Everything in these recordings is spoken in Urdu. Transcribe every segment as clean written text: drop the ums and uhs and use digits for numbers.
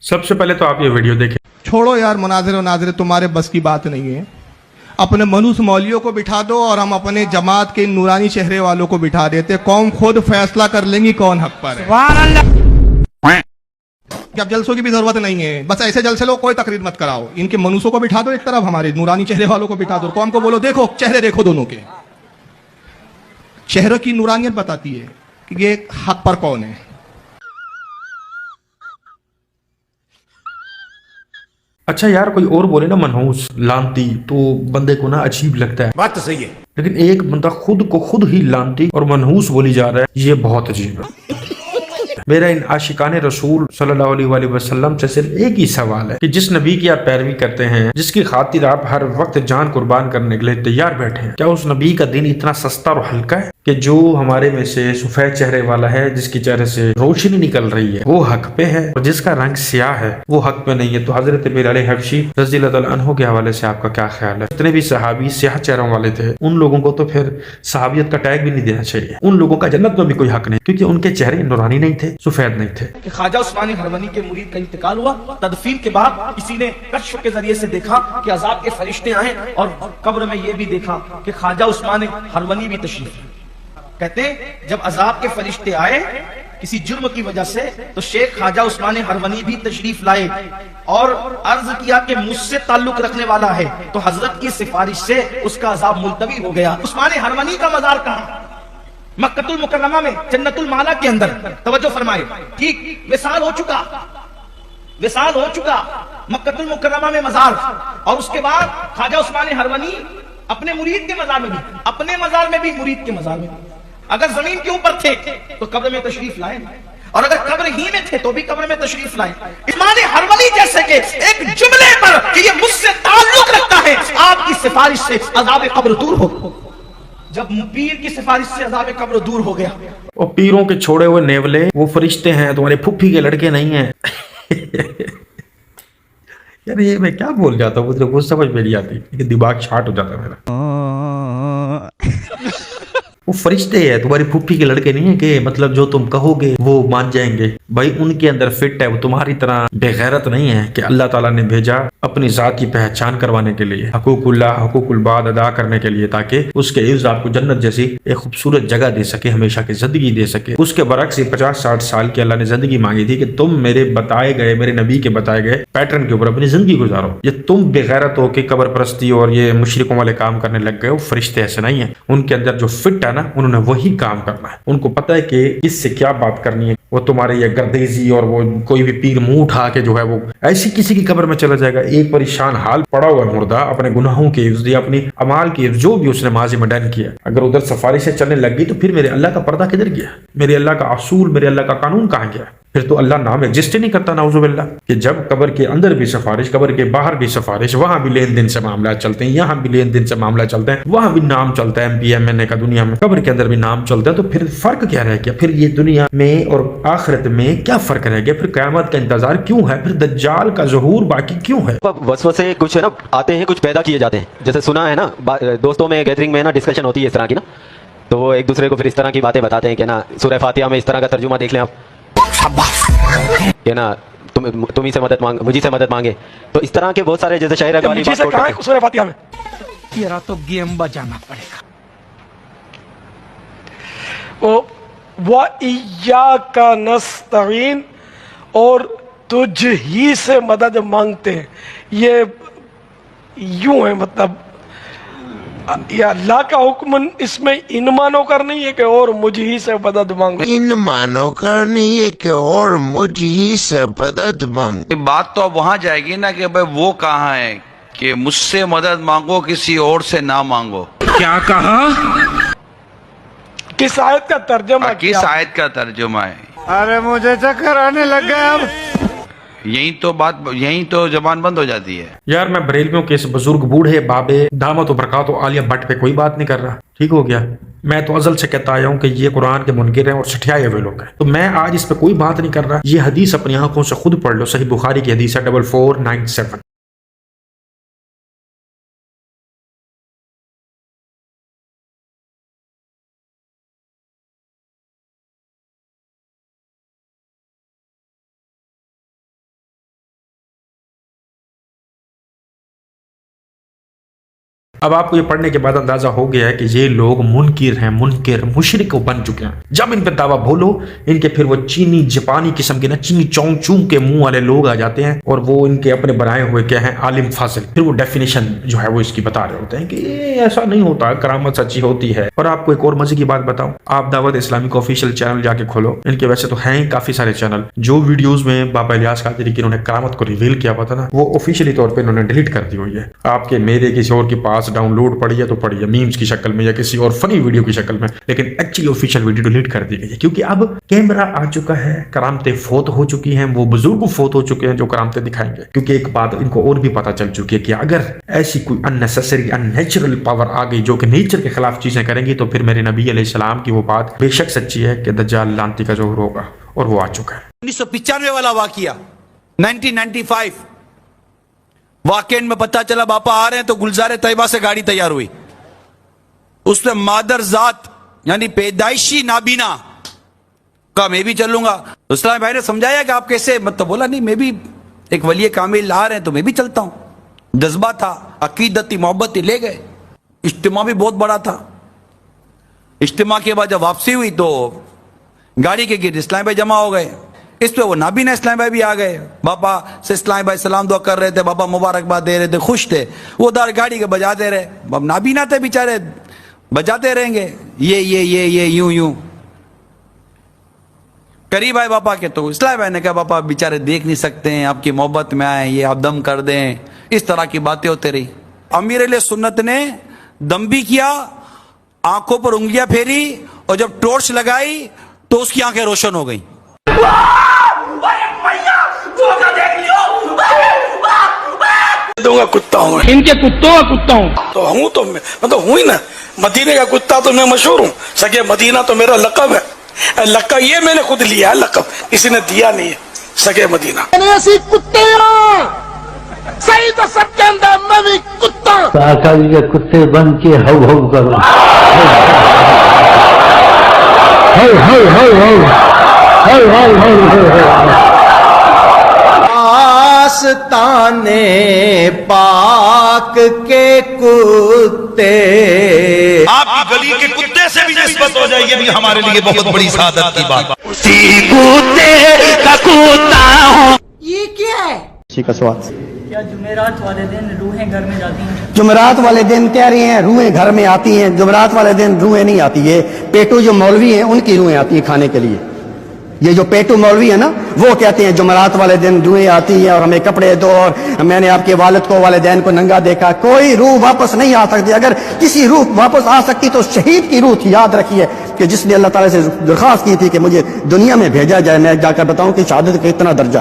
سب سے پہلے تو آپ یہ ویڈیو دیکھیں. چھوڑو یار مناظر و ناظر تمہارے بس کی بات نہیں ہے. اپنے ملوث مولویوں کو بٹھا دو اور ہم اپنے جماعت کے نورانی چہرے والوں کو بٹھا دیتے. قوم خود فیصلہ کر لیں گی کون حق پر ہے. سبحان اللہ. اب جلسوں کی بھی ضرورت نہیں ہے. بس ایسے جلسے لو, کوئی تقریر مت کراؤ. ان کے ملوثوں کو بٹھا دو ایک طرف, ہمارے نورانی چہرے والوں کو بٹھا دو. قوم کو بولو دیکھو چہرے دیکھو دونوں کے. چہروں کی نورانیت بتاتی ہے کہ یہ حق پر کون ہے. اچھا یار کوئی اور بولے نا منحوس لانتی تو بندے کو نا عجیب لگتا ہے. بات تو صحیح ہے, لیکن ایک بندہ خود کو خود ہی لانتی اور منحوس بولی جا رہا ہے, یہ بہت عجیب ہے. میرا ان عاشقان رسول صلی اللہ علیہ وآلہ وسلم سے صرف ایک ہی سوال ہے کہ جس نبی کی آپ پیروی کرتے ہیں, جس کی خاطر آپ ہر وقت جان قربان کرنے کے لیے تیار بیٹھے ہیں, کیا اس نبی کا دین اتنا سستا اور ہلکا ہے کہ جو ہمارے میں سے سفید چہرے والا ہے, جس کی چہرے سے روشنی نکل رہی ہے, وہ حق پہ ہے, اور جس کا رنگ سیاہ ہے وہ حق پہ نہیں ہے؟ تو حضرت بلال حبشی رضی اللہ تعالیٰ عنہ کے حوالے سے آپ کا کیا خیال ہے؟ جتنے بھی صحابی سیاہ چہروں والے تھے ان لوگوں کو تو پھر صحابیت کا ٹیگ بھی نہیں دینا چاہیے. ان لوگوں کا جنت میں بھی کوئی حق نہیں, کیونکہ ان کے چہرے نورانی نہیں تھے, سفید نہیں تھے. کہ خواجہ عثمان ہرونی کے مرید کا انتقال ہوا. تدفین کے بعد کسی نے کشف کے ذریعے سے دیکھا کہ عذاب کے فرشتے آئے, اور قبر میں یہ بھی دیکھا کہ خواجہ عثمان ہرونی بھی تشریف لائے. کہتے ہیں جب عذاب کے فرشتے آئے کسی جرم کی وجہ سے, تو شیخ خواجہ عثمان ہرونی بھی تشریف لائے اور عرض کیا کہ مجھ سے تعلق رکھنے والا ہے, تو حضرت کی سفارش سے اس کا عذاب ملتوی ہو گیا. عثمان ہرونی کا مزار کہاں؟ مکۃ المکرمہ میں جنت المالا کے اندر. توجہ فرمائے, ٹھیک وصال ہو چکا, وصال ہو چکا مکۃ المکرمہ میں مزار, اور اس کے بعد خواجہ عثمان ہرونی اپنے مرید کے مزار میں بھی, اپنے مزار میں بھی مرید کے مزار میں بھی. اگر زمین کے اوپر تھے تو قبر میں تشریف لائے, اور اگر قبر ہی میں تھے تو بھی قبر میں تشریف لائے. عثمان ہرونی جیسے کہ ایک جملے پر کہ یہ مجھ سے تعلق رکھتا ہے, آپ کی سفارش سے عذاب قبر دور ہو. جب پیر کی سفارش سے عذاب قبر دور ہو گیا, اور پیروں کے چھوڑے ہوئے نیولے وہ فرشتے ہیں, تمہارے پھپھی کے لڑکے نہیں ہیں. یار یہ میں کیا بول جاتا ہوں, وہ سمجھ میں نہیں آتی, لیکن دماغ شارٹ ہو جاتا ہے میرا. وہ فرشتے ہیں, تمہاری پھپھی کے لڑکے نہیں ہیں کہ مطلب جو تم کہو گے وہ مان جائیں گے. بھائی ان کے اندر فٹ ہے, وہ تمہاری طرح بے غیرت نہیں ہے کہ اللہ تعالیٰ نے بھیجا اپنی ذات کی پہچان کروانے کے لیے, حقوق اللہ حقوق الباد ادا کرنے کے لیے, تاکہ اس کے عوض آپ کو جنت جیسی ایک خوبصورت جگہ دے سکے, ہمیشہ کی زندگی دے سکے. اس کے برعکس 50-60 سال کی اللہ نے زندگی مانگی تھی کہ تم میرے بتائے گئے, میرے نبی کے بتائے گئے پیٹرن کے اوپر اپنی زندگی گزارو. یہ تم بے غیرت ہو کے قبر پرستی اور یہ مشرکوں والے کام کرنے لگ گئے ہو. فرشتے ایسے نہیں ہیں, ان کے اندر جو فٹ ہے نا, انہوں نے وہی کام کرنا ہے. ان کو پتہ ہے کہ اس سے کیا بات کرنی ہے. وہ تمہارے یہ گردیزی اور وہ کوئی بھی پیر منہ اٹھا کے جو ہے وہ ایسی کسی کی قبر میں چلا جائے گا, ایک پریشان حال پڑا ہوا مردہ اپنے گناہوں کے عوض یا اپنی اعمال کے عوض جو بھی اس نے ماضی میں ڈن کیا, اگر ادھر سفارش سے چلنے لگ گئی تو پھر میرے اللہ کا پردہ کدھر گیا, میرے اللہ کا اصول, میرے اللہ کا قانون کہاں گیا؟ پھر تو اللہ نام ایگزسٹ ہی نہیں کرتا, نعوذ باللہ. کہ جب قبر کے اندر بھی سفارش, قبر کے باہر بھی سفارش, وہاں بھی لین دین سے معاملات چلتے ہیں, یہاں بھی لین دین سے معاملات چلتے ہیں, وہاں بھی نام چلتا ہے ایم پی ایم این اے کا دنیا میں, قبر کے اندر بھی نام چلتا ہے. تو پھر فرق کیا رہ گیا؟ پھر یہ دنیا میں اور آخرت میں کیا فرق رہ گیا؟ پھر قیامت کا انتظار کیوں ہے؟ پھر دجال کا ظہور باقی کیوں ہے؟ وسوسے کچھ ہے نا آتے ہیں, کچھ پیدا کیے جاتے ہیں. جیسے سنا ہے نا دوستوں میں گیدرنگ میں نا ڈسکشن ہوتی ہے اس طرح کی نا, تو وہ ایک دوسرے کو پھر اس طرح کی باتیں بتاتے ہیں کہ نا سورہ فاتحہ میں اس طرح کا ترجمہ دیکھ لیں آپ کہ نا تم ہی سے مدد مانگ, مجھے سے مدد مانگے. تو اس طرح کے بہت سارے جیسے شاعر قوالی مجھے سے کہا ہے سورہ فاتحہ میں, تیرا تو گیم بجانا پڑے گا. وَإِيَّاكَ نَسْتَعِينُ, اور تجھ ہی سے مدد مانگتے ہیں. یہ یوں ہے مطلب یہ اللہ کا حکم اس میں ان مانو کر نہیں ہے کہ اور مجھ ہی سے مدد مانگو, ان مانو کر نہیں ہے کہ اور مجھ ہی سے مدد مانگو. بات تو اب وہاں جائے گی نا کہ بھائی وہ کہاں ہے کہ مجھ سے مدد مانگو کسی اور سے نہ مانگو. کیا کہا؟ کس آیت کا ترجمہ کس آیت کا ترجمہ ہے؟ ارے مجھے چکر آنے لگ گئے اب. یہی تو بات, یہی تو زبان بند ہو جاتی ہے. یار میں بریلویوں کے اس بزرگ بوڑھے بابے دامت و برکات و عالیہ بٹ پہ کوئی بات نہیں کر رہا, ٹھیک ہو گیا. میں تو ازل سے کہتا آیا ہوں کہ یہ قرآن کے منکر ہیں اور سٹھیائے ہوئے لوگ ہیں, تو میں آج اس پہ کوئی بات نہیں کر رہا. یہ حدیث اپنی آنکھوں سے خود پڑھ لو, صحیح بخاری کی حدیث ہے 4497. اب آپ کو یہ پڑھنے کے بعد اندازہ ہو گیا ہے کہ یہ لوگ منکر ہیں، منکر مشرک بن چکے ہیں. جب ان پہ دعویٰ بولو ان کے پھر وہ چینی جاپانی قسم کے نا چینی چونگ چونگ کے منہ والے لوگ آ جاتے ہیں اور وہ ان کے اپنے بنائے ہوئے کیا ہیں عالم فاضل، پھر وہ ڈیفینیشن جو ہے وہ اس کی بتا رہے ہوتے ہیں کہ ایسا نہیں ہوتا، کرامت سچی ہوتی ہے. اور آپ کو ایک اور مزے کی بات بتاؤں، آپ دعوت اسلامی کا آفیشیل چینل جا کے کھولو، ان کے ویسے تو ہیں کافی سارے چینل، جو ویڈیوز میں بابا الیاس قادری کی انہوں نے کرامت کو ریویل کیا ہوا تھا نا، وہ آفیشیلی طور پہ انہوں نے ڈیلیٹ کر دی ہوئی ہے. آپ کے میرے کسی اور کے پاس ڈاؤن لوڈ پڑی ہے تو پڑی ہے میمز کی شکل میں یا کسی اور فنی ویڈیو کی شکل میں، لیکن ایکچولی آفیشیل ویڈیو ڈیلیٹ کر دی گئی ہے کیونکہ اب کیمرہ آ چکا ہے، کرامتیں فوت ہو چکی ہیں، وہ بزرگ فوت ہو چکے ہیں جو کرامتیں دکھائیں گے. کیونکہ ایک بات ان کو اور بھی پتہ چل چکی ہے کہ اگر ایسی کوئی اننیسیسری ان نیچرل پاور آ گئی جو کہ نیچر کے خلاف چیزیں کریں گی تو پھر میرے نبی علیہ السلام کی وہ بات بے شک سچی ہے کہ دجال لانتی کا ظہور ہوگا، اور وہ آ چکا ہے. 1995 والا واقعہ 1995 واقعہ میں پتہ چلا باپا آ رہے ہیں تو گلزار طیبہ سے گاڑی تیار ہوئی، اس میں مادر ذات یعنی پیدائشی نابینا کا میں بھی چلوں گا. اسلام بھائی نے سمجھایا کہ آپ کیسے، مطلب بولا نہیں میں بھی ایک ولی کامل آ رہے ہیں تو میں بھی چلتا ہوں. جذبہ تھا، عقیدت تھی، محبت تھی، لے گئے. اجتماع بھی بہت بڑا تھا. اجتماع کے بعد جب واپسی ہوئی تو گاڑی کے گرد اسلام بھائی جمع ہو گئے. اس پہ وہ نابینا اسلام بھائی بھی آ گئے. باپا سے اسلام بھائی سلام دعا کر رہے تھے، بابا مبارکباد دے رہے تھے، خوش تھے. وہ دار گاڑی کے بجاتے رہے. اب نابینا تھے بیچارے، بجاتے رہیں گے یہ یوں. قریب آئے باپا کے تو اسلام بھائی نے کہا باپا بیچارے دیکھ نہیں سکتے ہیں، آپ کی محبت میں آئے، یہ آپ دم کر دیں. اس طرح کی باتیں ہوتے رہی. امیر علیہ سنت نے دم بھی کیا، آنکھوں پر انگلیاں پھیری، اور جب ٹورچ لگائی تو اس کی آنکھیں روشن ہو گئیں. دوں گا کتا ہوں، ان کے کتوں کا کتا ہوں تو ہوں، تو میں تو ہوں ہی نا. مدینے کا کتا تو میں مشہور ہوں. سگے مدینہ تو میرا لقب ہے. لقب یہ میں نے خود لیا ہے، لقب کسی نے دیا نہیں ہے. سگے مدینہ ایسی کتے صحیح تو سب کے اندر میں بھی کتا. آقا جی کے کتے بن کے ہو ہو کرو، آستانے پاک کے کتے. آپ کی گلی کے کتے سے بھی نسبت ہو جائے، یہ بھی ہمارے لیے بہت بڑی سعادت کی بات. یہ کیا ہے؟ اسی کا سوال. کیا جمعرات والے دن روحیں گھر میں جاتی ہیں؟ جمعرات والے دن کہہ رہی ہیں روحیں گھر میں آتی ہیں، جمعرات والے دن روحیں نہیں آتی ہے. پیٹو جو مولوی ہیں ان کی روحیں آتی ہیں کھانے کے لیے. یہ جو پیٹو مولوی ہے نا وہ کہتے ہیں جمعرات والے دن روحیں آتی ہیں اور ہمیں کپڑے دو، اور میں نے آپ کے والد کو والدین کو ننگا دیکھا. کوئی روح واپس نہیں آ سکتی. اگر کسی روح واپس آ سکتی تو شہید کی روح تھی. یاد رکھیے کہ جس نے اللہ تعالیٰ سے درخواست کی تھی کہ مجھے دنیا میں بھیجا جائے، میں جا کر بتاؤں کہ شہادت کا اتنا درجہ.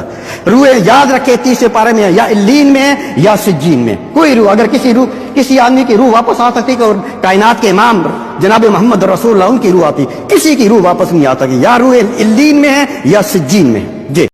روحیں یاد رکھے 30 پارے میں یا علیین میں یا سجین میں. کوئی روح، اگر کسی آدمی کی روح واپس آ سکتی کہ کائنات کے امام جناب محمد رسول اللہ ان کی روح آتی، کسی کی روح واپس نہیں آ سکتی. یا روح علیین میں ہے یا سجین میں. جی